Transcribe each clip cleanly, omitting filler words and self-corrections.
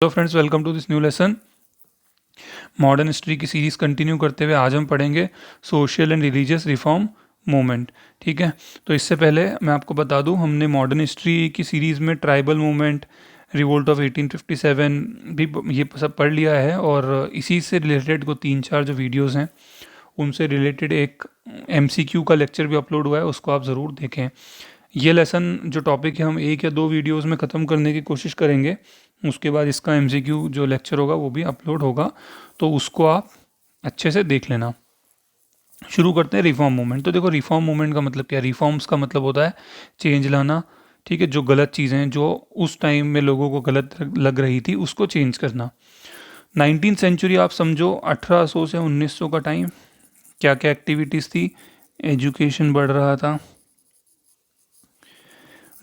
Hello friends, welcome to this new lesson. Modern history की series continue करते हुए आज हम पढ़ेंगे social and religious reform movement. ठीक है, तो इससे पहले मैं आपको बता दूं, हमने मॉडर्न हिस्ट्री की सीरीज़ में ट्राइबल मूवमेंट, रिवोल्ट ऑफ 1857 भी ये सब पढ़ लिया है, और इसी से रिलेटेड को 3-4 जो वीडियोस हैं उनसे रिलेटेड एक एमसीक्यू का लेक्चर भी अपलोड हुआ है, उसको आप ज़रूर देखें। ये लेसन जो टॉपिक है हम 1 या 2 वीडियोस में ख़त्म करने की कोशिश करेंगे। उसके बाद इसका एमसीक्यू जो लेक्चर होगा वो भी अपलोड होगा, तो उसको आप अच्छे से देख लेना। शुरू करते हैं रिफॉर्म मूवमेंट। तो देखो, रिफॉर्म मूवमेंट का मतलब क्या है? रिफॉर्म्स का मतलब होता है चेंज लाना। ठीक है, जो गलत चीज़ें जो उस टाइम में लोगों को गलत लग रही थी उसको चेंज करना। 19th सेंचुरी आप समझो, 1800 से 1900 का टाइम। क्या क्या एक्टिविटीज़ थी? एजुकेशन बढ़ रहा था,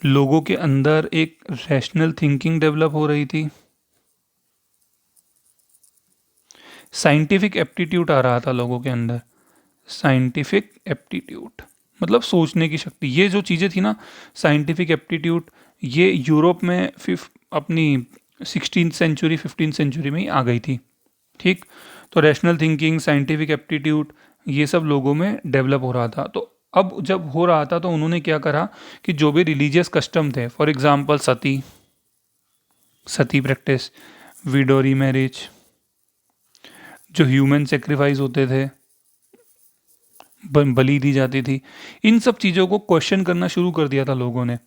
लोगों के अंदर एक रैशनल थिंकिंग डेवलप हो रही थी, साइंटिफिक एप्टीट्यूड आ रहा था लोगों के अंदर। साइंटिफिक एप्टीट्यूड मतलब सोचने की शक्ति। ये जो चीज़ें थी ना, साइंटिफिक एप्टीट्यूड, ये यूरोप में अपनी 16th सेंचुरी 15th सेंचुरी में ही आ गई थी। ठीक, तो रैशनल थिंकिंग, साइंटिफिक एप्टीट्यूड, ये सब लोगों में डेवलप हो रहा था। तो अब जब हो रहा था तो उन्होंने क्या करा कि जो भी रिलीजियस कस्टम थे, for example sati, sati practice, widow marriage, जो ह्यूमन सेक्रीफाइस होते थे, बलि दी जाती थी, इन सब चीज़ों को क्वेश्चन करना शुरू कर दिया था लोगों ने।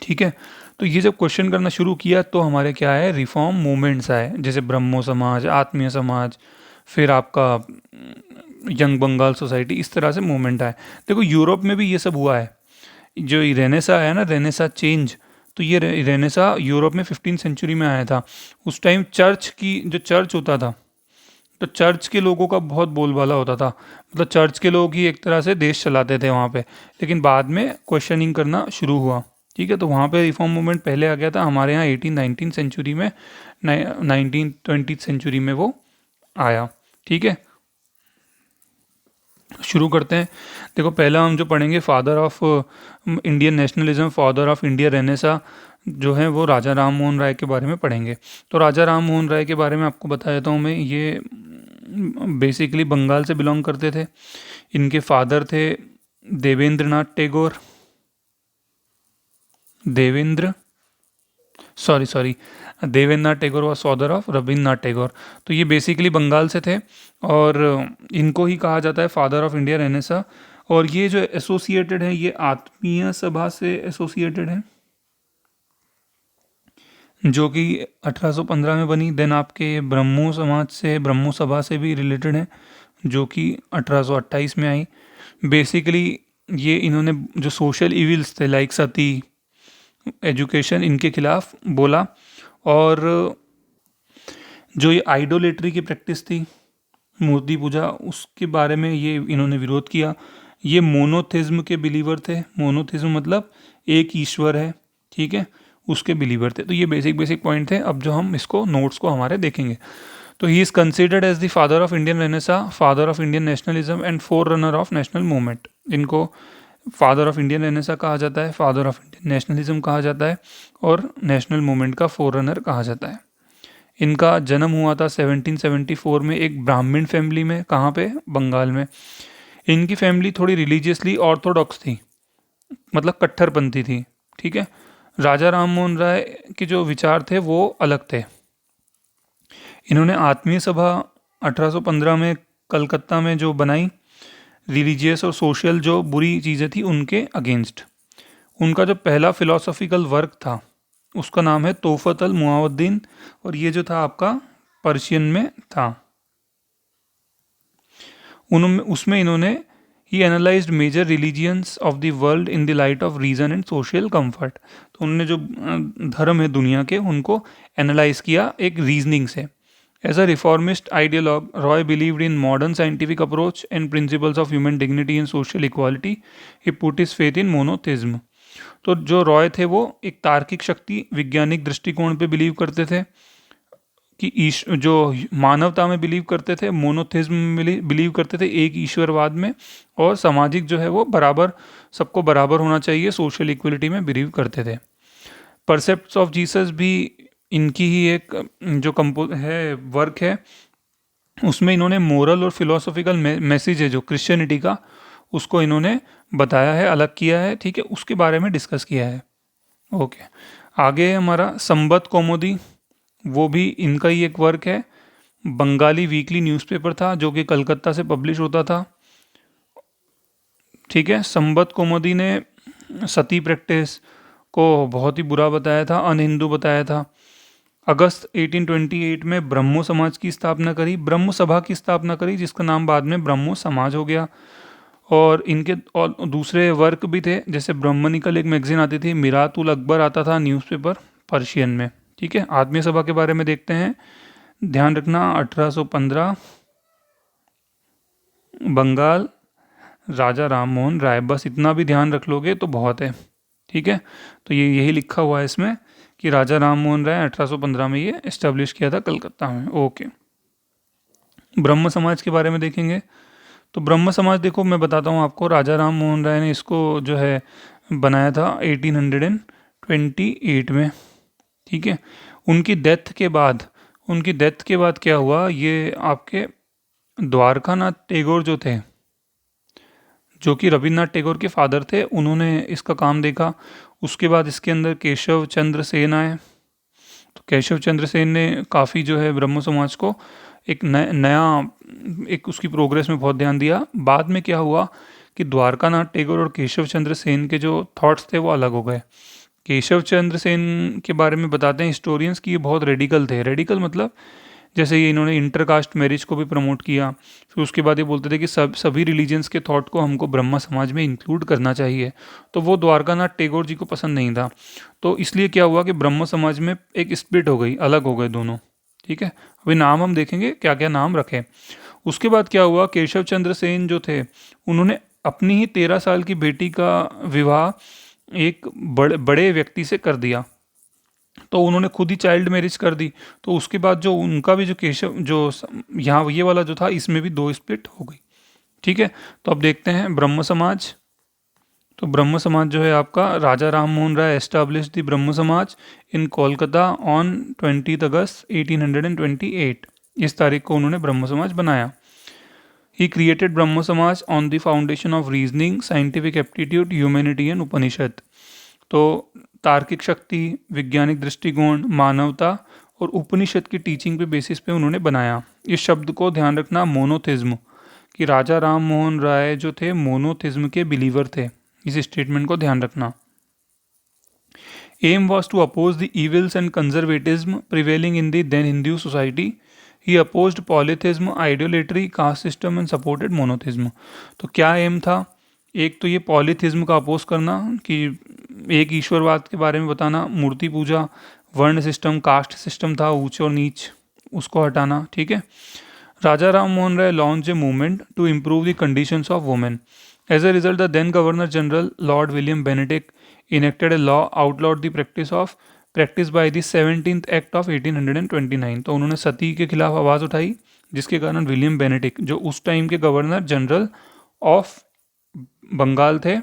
ठीक है, तो ये जब क्वेश्चन करना शुरू किया तो हमारे क्या है, रिफॉर्म मूवमेंट्स आए, जैसे ब्रह्मो समाज, आत्मीय समाज, फिर आपका यंग बंगाल सोसाइटी, इस तरह से मूवमेंट आए। देखो, यूरोप में भी ये सब हुआ है। जो रेनेसा है ना, रेनेसा चेंज, तो ये रेनेसा यूरोप में 15th सेंचुरी में आया था। उस टाइम चर्च की जो चर्च होता था, तो चर्च के लोगों का बहुत बोलबाला होता था। मतलब चर्च के लोग ही एक तरह से देश चलाते थे वहाँ पे। लेकिन बाद में क्वेश्चनिंग करना शुरू हुआ। ठीक है, तो वहाँ पे रिफॉर्म मूवमेंट पहले आ गया था। हमारे यहाँ 18-19 सेंचुरी में, 19-20 सेंचुरी में वो आया। ठीक है, शुरू करते हैं। देखो, पहला हम जो पढ़ेंगे, father of Indian nationalism, father of India Renaissance जो है, वो राजा राम मोहन राय के बारे में पढ़ेंगे। तो राजा राम मोहन राय के बारे में आपको बता देता हूँ मैं। ये बेसिकली बंगाल से बिलोंग करते थे। इनके फादर थे देवेंद्र नाथ टैगोर, देवेंद्र सॉरी सॉरी देवेंद्र नाथ टैगोर व फादर ऑफ रविंद्र नाथ टैगोर। तो ये बेसिकली बंगाल से थे, और इनको ही कहा जाता है फादर ऑफ इंडिया रेनेसा। और ये जो एसोसिएटेड है, ये आत्मीय सभा से एसोसिएटेड है, जो कि 1815 में बनी। देन आपके ब्रह्मो समाज से, ब्रह्मो सभा से भी रिलेटेड है, जो कि 1828 में आई। बेसिकली ये इन्होंने जो सोशल इविल्स थे, लाइक सती, एजुकेशन, इनके खिलाफ बोला। और जो ये आइडोलेट्री की प्रैक्टिस थी, मूर्ति पूजा, उसके बारे में ये इन्होंने विरोध किया। ये मोनोथिज्म के बिलीवर थे। मोनोथिज्म मतलब एक ईश्वर है। ठीक है, उसके बिलीवर थे। तो ये बेसिक बेसिक पॉइंट थे। अब जो हम इसको नोट्स को हमारे देखेंगे, तो he is considered as the father of Indian renaissance, father of Indian nationalism and forerunner of national movement. इनको फादर ऑफ इंडियन रेनेसा कहा जाता है, फादर ऑफ इंडियन नेशनलिज्म कहा जाता है, और नेशनल मूवमेंट का फोर रनर कहा जाता है। इनका जन्म हुआ था 1774 में एक ब्राह्मण फैमिली में। कहाँ पे? बंगाल में। इनकी फैमिली थोड़ी रिलीजियसली ऑर्थोडॉक्स थी, मतलब कट्टरपंथी थी। ठीक है, राजा राम मोहन राय के जो विचार थे वो अलग थे। इन्होंने आत्मीय सभा 1815 में कलकत्ता में जो बनाई, रिलीजियस और सोशल जो बुरी चीज़ें थी उनके अगेंस्ट। उनका जो पहला फिलोसॉफिकल वर्क था उसका नाम है तोहफत अल मुआवद्दीन, और ये जो था आपका पर्शियन में था। उनमें उसमें इन्होंने ही analysed major religions of the world in the light of reason and social comfort. तो उन्होंने जो धर्म है दुनिया के, उनको एनालाइज किया एक रीजनिंग से। As a reformist ideologue, Roy believed in modern scientific approach and principles of human dignity and social equality. He put his faith in monotheism. तो जो रॉय थे वो एक तार्किक शक्ति, वैज्ञानिक दृष्टिकोण पे बिलीव करते थे, कि जो मानवता में बिलीव करते थे, मोनोथिज्म में बिलीव करते थे, एक ईश्वरवाद में, और सामाजिक जो है वो बराबर, सबको बराबर होना चाहिए, सोशल इक्वलिटी में बिलीव करते थे। परसेप्ट्स ऑफ जीसस भी इनकी ही एक जो कंपो है वर्क है, उसमें इन्होंने मोरल और फिलोसॉफिकल मैसेज है जो क्रिश्चियनिटी का, उसको इन्होंने बताया है, अलग किया है, ठीक है, उसके बारे में डिस्कस किया है। ओके, आगे है हमारा संबत कौमुदी, वो भी इनका ही एक वर्क है। बंगाली वीकली न्यूज़पेपर था जो कि कलकत्ता से पब्लिश होता था, ठीक है। संबत कौमुदी ने सती प्रैक्टिस को बहुत ही बुरा बताया था, अनहिंदू बताया था। अगस्त 1828 में ब्रह्मो समाज की स्थापना करी, ब्रह्म सभा की स्थापना करी, जिसका नाम बाद में ब्रह्मो समाज हो गया। और इनके और दूसरे वर्क भी थे, जैसे ब्रह्मनिकल एक मैगजीन आती थी, मिरातुल अकबर आता था न्यूज़पेपर पर्शियन में, ठीक है। आत्मीय सभा के बारे में देखते हैं, ध्यान रखना 1815 बंगाल, राजा राम मोहन राय, बस इतना भी ध्यान रख लोगे तो बहुत है, ठीक है। तो ये यही लिखा हुआ है इसमें कि राजा राम मोहन राय 1815 में ये इस्टेब्लिश किया था कलकत्ता में। ओके, ब्रह्म समाज के बारे में देखेंगे। तो ब्रह्म समाज देखो, मैं बताता हूँ आपको, राजा राम मोहन राय ने इसको जो है बनाया था 1828 में, ठीक है। उनकी डेथ के बाद, उनकी डेथ के बाद क्या हुआ, ये आपके द्वारकानाथ टैगोर जो थे, जो कि रविन्द्रनाथ टैगोर के फादर थे, उन्होंने इसका काम देखा। उसके बाद इसके अंदर केशव चंद्र सेन आए। तो केशव चंद्र सेन ने काफ़ी जो है ब्रह्म समाज को एक नया एक उसकी प्रोग्रेस में बहुत ध्यान दिया। बाद में क्या हुआ कि द्वारकानाथ टैगोर और केशव चंद्र सेन के जो थॉट्स थे वो अलग हो गए। केशव चंद्र सेन के बारे में बताते हैं हिस्टोरियंस कि ये बहुत रेडिकल थे। रेडिकल मतलब जैसे ये इन्होंने इंटरकास्ट मैरिज को भी प्रमोट किया। फिर उसके बाद ये बोलते थे कि सभी रिलीजन्स के थॉट को हमको ब्रह्मा समाज में इंक्लूड करना चाहिए। तो वो द्वारकानाथ टैगोर जी को पसंद नहीं था। तो इसलिए क्या हुआ कि ब्रह्म समाज में एक स्प्लिट हो गई, अलग हो गए दोनों, ठीक है। अभी नाम हम देखेंगे क्या क्या नाम रखे। उसके बाद क्या हुआ, केशव चंद्र सेन जो थे, उन्होंने अपनी ही 13 साल की बेटी का विवाह एक बड़े व्यक्ति से कर दिया। तो उन्होंने खुद ही चाइल्ड मैरिज कर दी। तो उसके बाद जो उनका भी जो केशव जो यहाँ ये वाला जो था, इसमें भी दो स्प्लिट हो गई, ठीक है। तो अब देखते हैं ब्रह्म समाज। तो ब्रह्म समाज जो है आपका, राजा राम मोहन राय establish the Brahmo Samaj in Kolkata on 20 अगस्त 1828। इस तारीख को उन्होंने ब्रह्म समाज बनाया। ही created Brahmo Samaj on the foundation of reasoning, scientific aptitude, humanity and Upanishad. तो तार्किक शक्ति, वैज्ञानिक दृष्टिकोण, मानवता और उपनिषद की टीचिंग पे बेसिस पे उन्होंने बनाया। इस शब्द को ध्यान रखना, मोनोथिज्म, कि राजा राम मोहन राय जो थे मोनोथिज्म के बिलीवर थे। इस स्टेटमेंट को ध्यान रखना। Aim was to oppose the evils and conservatism prevailing in the then Hindu society. He opposed polytheism, idolatry, caste system and supported monotheism. तो क्या एम था, एक तो ये पॉलीथिज्म का अपोज करना कि एक ईश्वरवाद के बारे में बताना, मूर्ति पूजा, वर्ण सिस्टम, कास्ट सिस्टम था ऊंच और नीच, उसको हटाना, ठीक है। Raja Ram Mohan Roy launch a movement to improve the conditions of women. As a result the then Governor General Lord William Bentinck enacted a law outlawed the practice by the 17th Act of 1829। तो उन्होंने सती के खिलाफ आवाज़ उठाई, जिसके कारण विलियम बेनेडिक्ट जो उस टाइम के गवर्नर जनरल ऑफ बंगाल थे,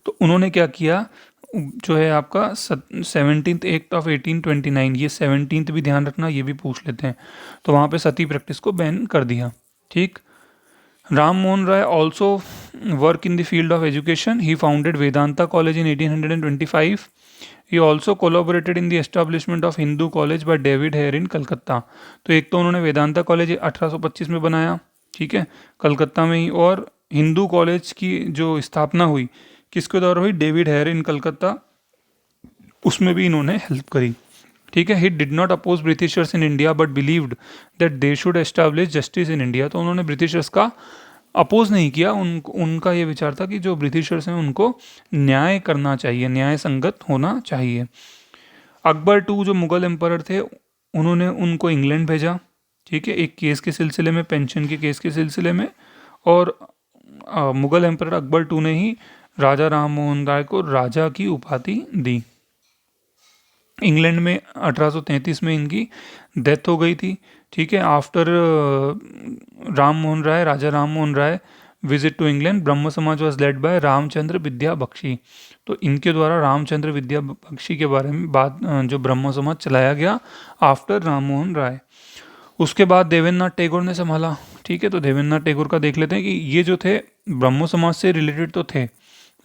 तो उन्होंने क्या किया, जो है आपका 17th एक्ट ऑफ 1829, ये 17th भी ध्यान रखना, ये भी पूछ लेते हैं। तो वहाँ पे सती प्रैक्टिस को बैन कर दिया, ठीक। Ram Mohan Roy also work in the field of education. He founded Vedanta College in 1825। He also collaborated in the establishment of Hindu College by David Hare in Calcutta. तो एक तो उन्होंने वेदांता कॉलेज 1825 में बनाया, ठीक है, कलकत्ता में ही। और हिंदू कॉलेज की जो स्थापना हुई किसके द्वारा हुई, डेविड हेयर इन कलकत्ता, उसमें भी इन्होंने हेल्प करी, ठीक है। He did not oppose Britishers in India but believed that they should establish justice in India. तो उन्होंने ब्रिटिशर्स का अपोज नहीं किया, उनका ये विचार था कि जो ब्रिटिशर्स हैं उनको न्याय करना चाहिए, न्याय संगत होना चाहिए। अकबर टू जो मुगल एम्पर थे, उन्होंने उनको इंग्लैंड भेजा, ठीक है, एक केस के सिलसिले में, पेंशन के केस के सिलसिले में। और मुगल एम्पर अकबर टू ने ही राजा राम मोहन राय को राजा की उपाधि दी। इंग्लैंड में 1833 में इनकी डेथ हो गई थी, ठीक है। After Raja Ram Mohan Roy visit to England, Brahmo Samaj was led by Ramchandra Vidya Bakshi. तो इनके द्वारा रामचंद्र विद्या बख्शी के बारे में बात जो ब्रह्म समाज चलाया गया आफ्टर राम मोहन राय। उसके बाद देवेंद्रनाथ टैगोर ने संभाला। ठीक है, तो देवेंद्रनाथ टैगोर का देख लेते हैं कि ये जो थे ब्रह्म समाज से रिलेटेड तो थे,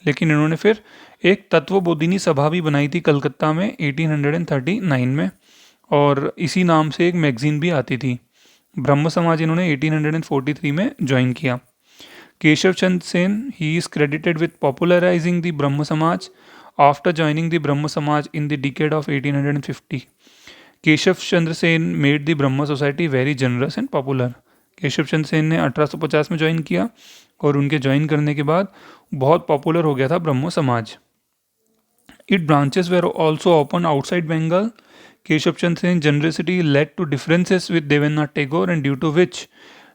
लेकिन इन्होंने फिर एक तत्वबोधिनी सभा भी बनाई थी कलकत्ता में 1839 में, और इसी नाम से एक मैगजीन भी आती थी। ब्रह्म समाज इन्होंने 1843 में ज्वाइन किया। Keshav Chand Sen, he is credited with popularising the Brahmo Samaj after joining the Brahmo Samaj in the decade of 1850। Keshav Chandra Sen made the Brahmo Society very generous and popular. Keshav Chandra Sen ने 1850 में ज्वाइन किया, और उनके ज्वाइन करने के बाद बहुत पॉपुलर हो गया था Brahmo Samaj. It branches were also open outside Bengal. Keshav Chandra Sen generosity led to differences with Debendranath Tagore, and due to which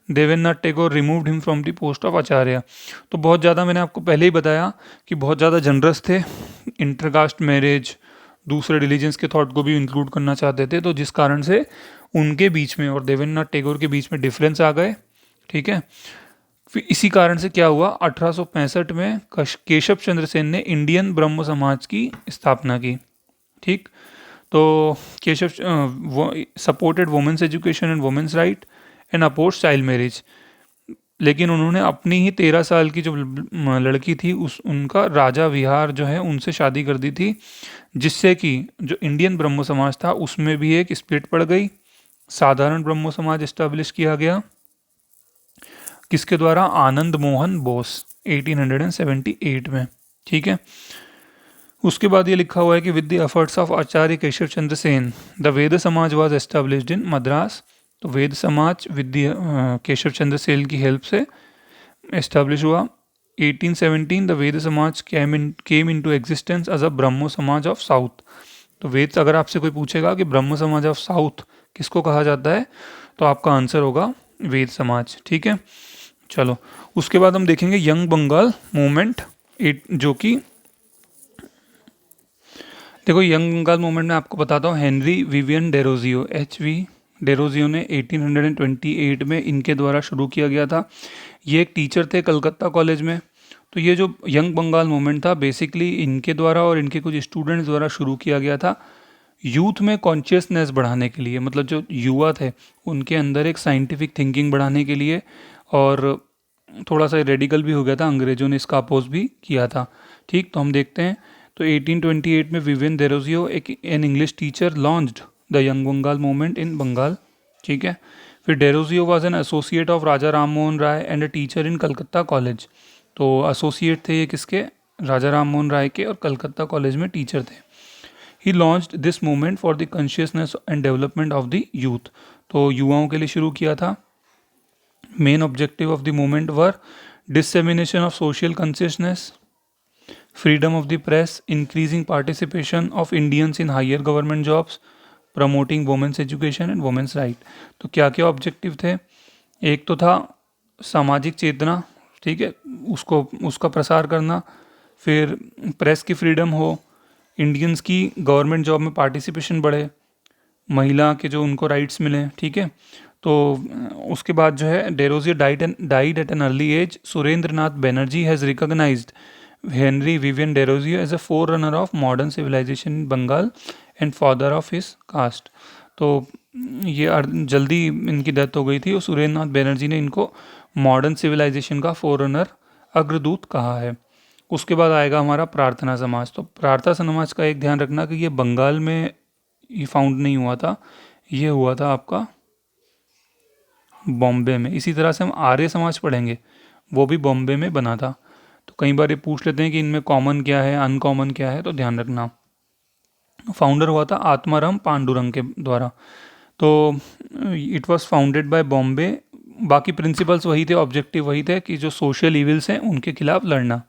Debendranath Tagore removed him from the post of Acharya. तो बहुत ज़्यादा, मैंने आपको पहले ही बताया कि बहुत ज़्यादा जनरस थे, इंटरकास्ट मैरिज, दूसरे रिलीजन्स के थॉट को भी इंक्लूड करना चाहते थे, तो जिस कारण से उनके बीच में और देवेंद्रनाथ टैगोर के बीच में डिफरेंस आ गए। ठीक है, फिर इसी कारण से क्या हुआ, 1865 में केशव चंद्र सेन ने इंडियन ब्रह्म समाज की स्थापना की। ठीक, तो Keshav supported women's education and women's right and oppose child marriage. लेकिन उन्होंने अपनी ही 13 साल की जो लड़की थी उनका राजा विहार जो है उनसे शादी कर दी थी, जिससे कि जो इंडियन ब्रह्मो समाज था उसमें भी एक स्प्लिट पड़ गई। साधारण ब्रह्मो समाज इस्टेब्लिश किया गया, किसके द्वारा, आनंद मोहन बोस 1878 में। ठीक है, उसके बाद ये लिखा हुआ है कि with the efforts of Acharya Keshav Chandra Sen the Veda Samaj was established in Madras. तो वेद समाज विद्या केशव चंद्र सेन की हेल्प से एस्टेब्लिश हुआ। 1817 the Veda Samaj came into existence as a Brahmo Samaj of south. तो वेद, अगर आपसे कोई पूछेगा कि ब्रह्म समाज ऑफ साउथ किसको कहा जाता है, तो आपका आंसर होगा वेद समाज। ठीक है, चलो उसके बाद हम देखेंगे यंग बंगाल मूवमेंट, जो कि देखो यंग बंगाल मूवमेंट में आपको बताता हूँ, Henry Vivian Derozio HV Derozio ने 1828 में इनके द्वारा शुरू किया गया था। ये एक टीचर थे कलकत्ता कॉलेज में। तो ये जो यंग बंगाल मूवमेंट था बेसिकली इनके द्वारा और इनके कुछ स्टूडेंट्स द्वारा शुरू किया गया था यूथ में कॉन्शियसनेस बढ़ाने के लिए, मतलब जो युवा थे उनके अंदर एक साइंटिफिक थिंकिंग बढ़ाने के लिए, और थोड़ा सा रेडिकल भी हो गया था, अंग्रेजों ने इसका अपोज भी किया था। ठीक, तो हम देखते हैं। तो 1828 में विवियन डेरोजियो एक an English teacher launched the young Bengal movement in Bengal. ठीक है, फिर Derozio was an associate of Raja Ram Mohan Roy and a teacher in Calcutta college. तो एसोसिएट थे ये किसके, राजा राम मोहन राय के, और कलकत्ता कॉलेज में टीचर थे। He launched this movement for the consciousness and development of the youth. तो युवाओं के लिए शुरू किया था। Main objective of the movement were dissemination of social consciousness, freedom of the press, increasing participation of Indians in higher government jobs, promoting women's education and women's right। तो क्या क्या ऑब्जेक्टिव थे, एक तो था सामाजिक चेतना, ठीक है, उसका प्रसार करना, फिर प्रेस की फ्रीडम हो, इंडियंस की गवर्नमेंट जॉब में पार्टिसिपेशन बढ़े, महिला के जो उनको राइट्स मिले। ठीक है, तो उसके बाद जो है Derozio died at an early age. Surendra Nath Banerjee has recognised Henry Vivian Desrosiers as a forerunner of modern civilization in Bengal and father of his caste। तो ये जल्दी इनकी डेथ हो गई थी, और सुरेंद्र नाथ बैनर्जी ने इनको मॉडर्न सिविलाइजेशन का फोररनर, अग्रदूत कहा है। उसके बाद आएगा हमारा प्रार्थना समाज। तो प्रार्थना समाज का एक ध्यान रखना कि ये बंगाल में ये फाउंड नहीं हुआ था, ये हुआ था आपका बॉम्बे में। इसी तरह से हम आर्य समाज पढ़ेंगे, वो भी बॉम्बे में बना था। तो कई बार ये पूछ लेते हैं कि इनमें कॉमन क्या है, अनकॉमन क्या है, तो ध्यान रखना। फाउंडर हुआ था आत्माराम पांडुरंग के द्वारा। तो it was founded bye Bombay. बाकी प्रिंसिपल्स वही थे, ऑब्जेक्टिव वही थे कि जो सोशल इविल्स हैं उनके खिलाफ लड़ना।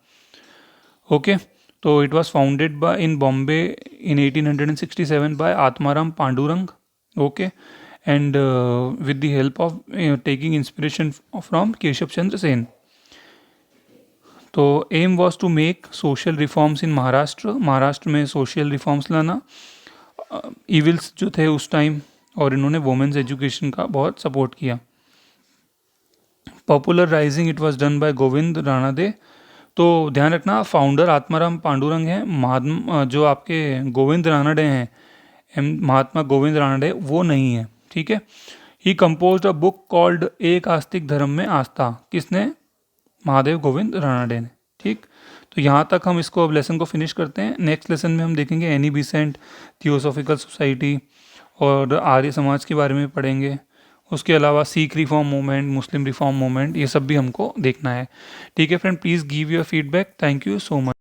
ओके, तो it was founded by in Bombay in 1867 by Atmaram Pandurang. Okay, and with the help of taking inspiration from Keshav Chandra Sen. तो aim was to make social reforms in Maharashtra, Maharashtra में सोशल रिफॉर्म्स लाना, इविल्स जो थे उस टाइम, और इन्होंने वुमेन्स एजुकेशन का बहुत सपोर्ट किया। Popularising it was done by Govind Ranade. तो ध्यान रखना, फाउंडर आत्माराम पांडुरंग हैं, महात्मा जो आपके गोविंद रानडे हैं, महात्मा गोविंद रानडे, वो नहीं है, ठीक है। ही कंपोज्ड अ बुक कॉल्ड एक आस्तिक धर्म में आस्था, किसने? महादेव गोविंद रानडे ने, ठीक। तो यहाँ तक हम इसको अब लेसन को फिनिश करते हैं। नेक्स्ट लेसन में हम देखेंगे एनी बिसेंट, थियोसॉफिकल सोसाइटी और आर्य समाज के बारे में पढ़ेंगे। उसके अलावा सिख रिफॉर्म मूवमेंट, मुस्लिम रिफॉर्म मूवमेंट, ये सब भी हमको देखना है, ठीक है friend. Please give your feedback. Thank you so much.